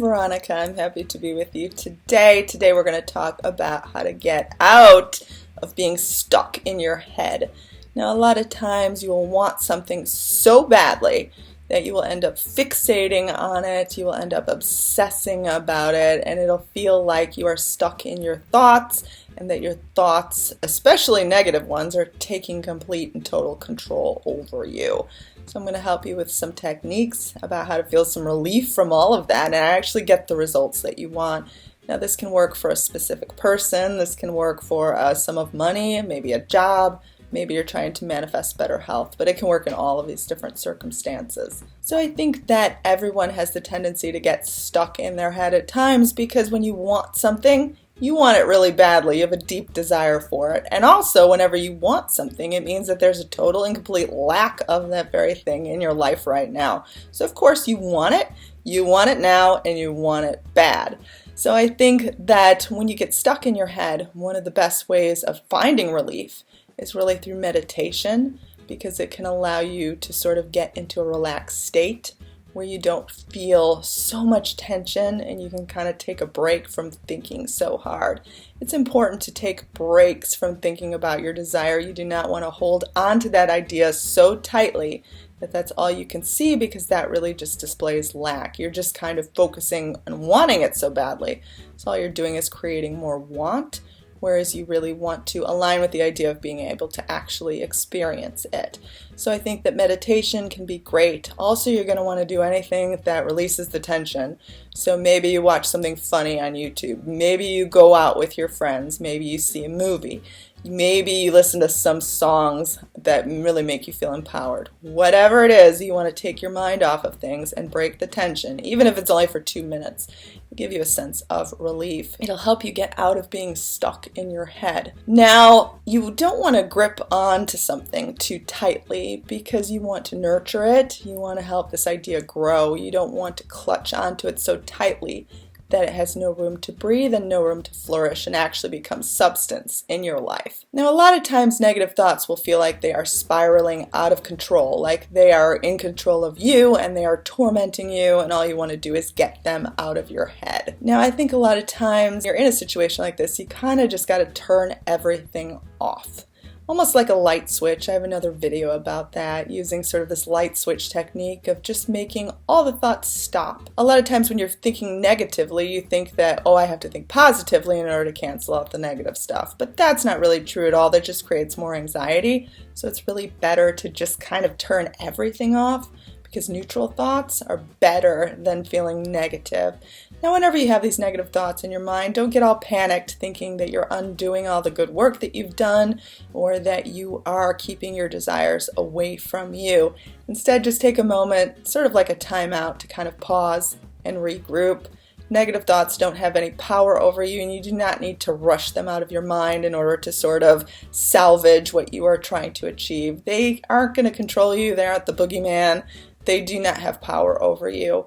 Veronica. I'm happy to be with you today. Today we're going to talk about how to get out of being stuck in your head. Now, a lot of times you will want something so badly that you will end up fixating on it, you will end up obsessing about it, and it'll feel like you are stuck in your thoughts and that your thoughts, especially negative ones, are taking complete and total control over you. So I'm going to help you with some techniques about how to feel some relief from all of that and actually get the results that you want. Now, this can work for a specific person, this can work for a sum of money, maybe a job, maybe you're trying to manifest better health, but it can work in all of these different circumstances. So I think that everyone has the tendency to get stuck in their head at times because when you want something, you want it really badly. You have a deep desire for it. And also, whenever you want something, it means that there's a total and complete lack of that very thing in your life right now. So of course you want it now, and you want it bad. So I think that when you get stuck in your head, one of the best ways of finding relief is really through meditation, because it can allow you to sort of get into a relaxed state where you don't feel so much tension and you can kind of take a break from thinking so hard. It's important to take breaks from thinking about your desire. You do not want to hold on to that idea so tightly that that's all you can see, because that really just displays lack. You're just kind of focusing on wanting it so badly. So all you're doing is creating more want, whereas you really want to align with the idea of being able to actually experience it. So I think that meditation can be great. Also, you're going to want to do anything that releases the tension. So maybe you watch something funny on YouTube. Maybe you go out with your friends. Maybe you see a movie. Maybe you listen to some songs that really make you feel empowered. Whatever it is, you want to take your mind off of things and break the tension, even if it's only for 2 minutes. It'll give you a sense of relief. It'll help you get out of being stuck in your head. Now, you don't want to grip on to something too tightly because you want to nurture it. You want to help this idea grow. You don't want to clutch onto it so tightly that it has no room to breathe and no room to flourish and actually become substance in your life. Now, a lot of times negative thoughts will feel like they are spiraling out of control, like they are in control of you and they are tormenting you, and all you want to do is get them out of your head. Now, I think a lot of times you're in a situation like this, you kind of just got to turn everything off. Almost like a light switch. I have another video about that, using sort of this light switch technique of just making all the thoughts stop. A lot of times when you're thinking negatively, you think that, oh, I have to think positively in order to cancel out the negative stuff. But that's not really true at all. That just creates more anxiety. So it's really better to just kind of turn everything off, because neutral thoughts are better than feeling negative. Now, whenever you have these negative thoughts in your mind, don't get all panicked thinking that you're undoing all the good work that you've done or that you are keeping your desires away from you. Instead, just take a moment, sort of like a timeout, to kind of pause and regroup. Negative thoughts don't have any power over you, and you do not need to rush them out of your mind in order to sort of salvage what you are trying to achieve. They aren't going to control you. They aren't the boogeyman. They do not have power over you.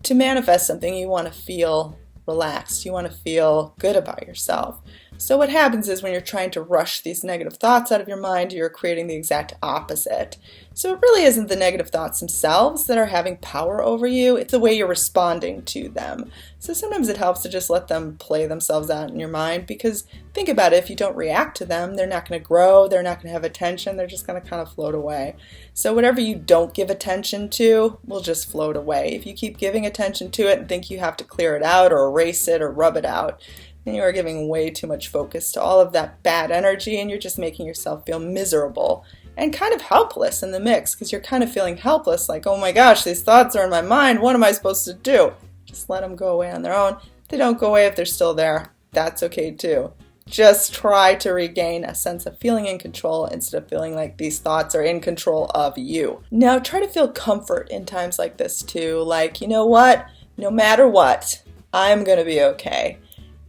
To manifest something, you want to feel relaxed. You want to feel good about yourself. So what happens is when you're trying to rush these negative thoughts out of your mind, you're creating the exact opposite. So it really isn't the negative thoughts themselves that are having power over you. It's the way you're responding to them. So sometimes it helps to just let them play themselves out in your mind, because think about it, if you don't react to them, they're not going to grow, they're not going to have attention, they're just going to kind of float away. So whatever you don't give attention to will just float away. If you keep giving attention to it and think you have to clear it out or erase it or rub it out, then you are giving way too much focus to all of that bad energy, and you're just making yourself feel miserable and kind of helpless in the mix, because you're kind of feeling helpless, like, oh my gosh, these thoughts are in my mind, what am I supposed to do? Just let them go away on their own. If they don't go away, if they're still there, that's okay too. Just try to regain a sense of feeling in control instead of feeling like these thoughts are in control of you. Now, try to feel comfort in times like this too, like, you know what, no matter what, I'm going to be okay.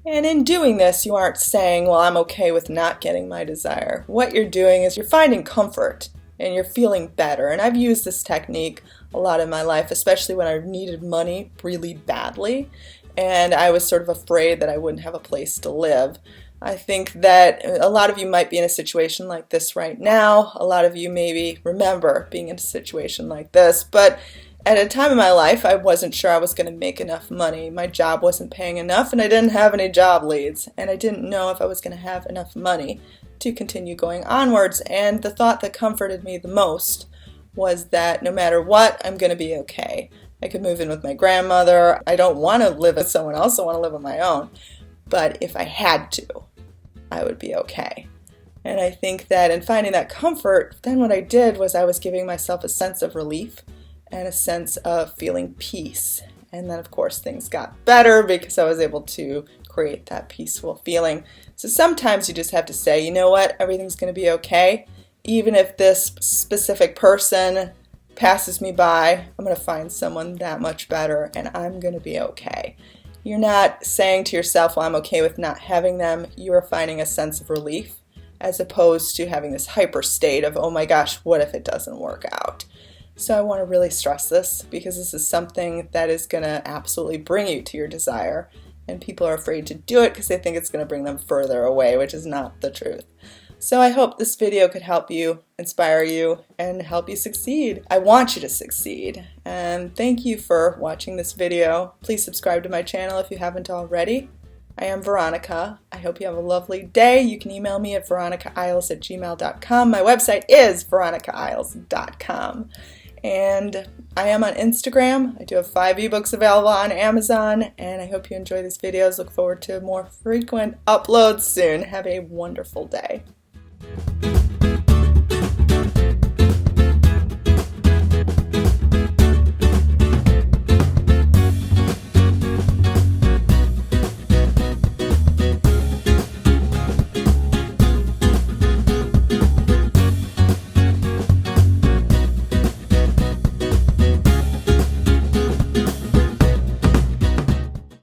And in doing this, you aren't saying, well, I'm okay with not getting my desire. What you're doing is you're finding comfort and you're feeling better. And I've used this technique a lot in my life, especially when I needed money really badly. And I was sort of afraid that I wouldn't have a place to live. I think that a lot of you might be in a situation like this right now. A lot of you maybe remember being in a situation like this. But At a time in my life, I wasn't sure I was going to make enough money. My job wasn't paying enough, and I didn't have any job leads, and I didn't know if I was going to have enough money to continue going onwards. And the thought that comforted me the most was that no matter what, I'm going to be okay. I could move in with my grandmother. I don't want to live with someone else. I want to live on my own. But if I had to, I would be okay. And I think that in finding that comfort, then what I did was I was giving myself a sense of relief and a sense of feeling peace. And then, of course, things got better because I was able to create that peaceful feeling. So sometimes you just have to say, you know what, everything's going to be okay. Even if this specific person passes me by, I'm going to find someone that much better, and I'm going to be okay. You're not saying to yourself, well, I'm okay with not having them. You are finding a sense of relief as opposed to having this hyper state of, oh my gosh, what if it doesn't work out? So I want to really stress this because this is something that is going to absolutely bring you to your desire, and people are afraid to do it because they think it's going to bring them further away, which is not the truth. So I hope this video could help you, inspire you, and help you succeed. I want you to succeed. And thank you for watching this video. Please subscribe to my channel if you haven't already. I am Veronica. I hope you have a lovely day. You can email me at VeronicaIsles@gmail.com. My website is VeronicaIsles.com. And I am on Instagram. I do have 5 ebooks available on Amazon, and I hope you enjoy these videos. Look forward to more frequent uploads soon. Have a wonderful day.